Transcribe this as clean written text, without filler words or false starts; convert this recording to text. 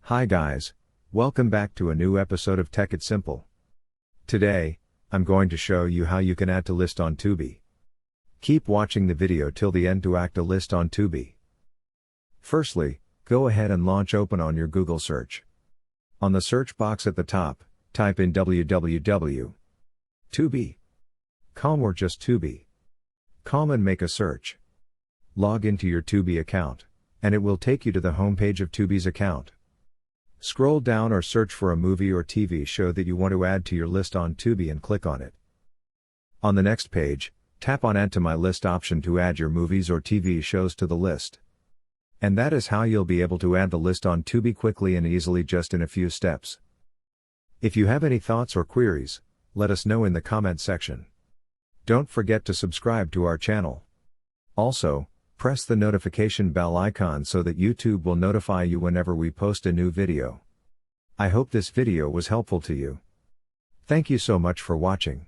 Hi guys, welcome back to a new episode of Tech It Simple. Today, I'm going to show you how you can add to list on Tubi. Keep watching the video till the end to add a list on Tubi. Firstly, go ahead and launch Open on your Google search. On the search box at the top, type in www.tubi.com or just Tubi.com and make a search. Log into your Tubi account, and it will take you to the homepage of Tubi's account. Scroll down or search for a movie or TV show that you want to add to your list on Tubi and click on it. On the next page, tap on Add to My List option to add your movies or TV shows to the list. And that is how you'll be able to add the list on Tubi quickly and easily just in a few steps. If you have any thoughts or queries, let us know in the comment section. Don't forget to subscribe to our channel. Also, press the notification bell icon so that YouTube will notify you whenever we post a new video. I hope this video was helpful to you. Thank you so much for watching.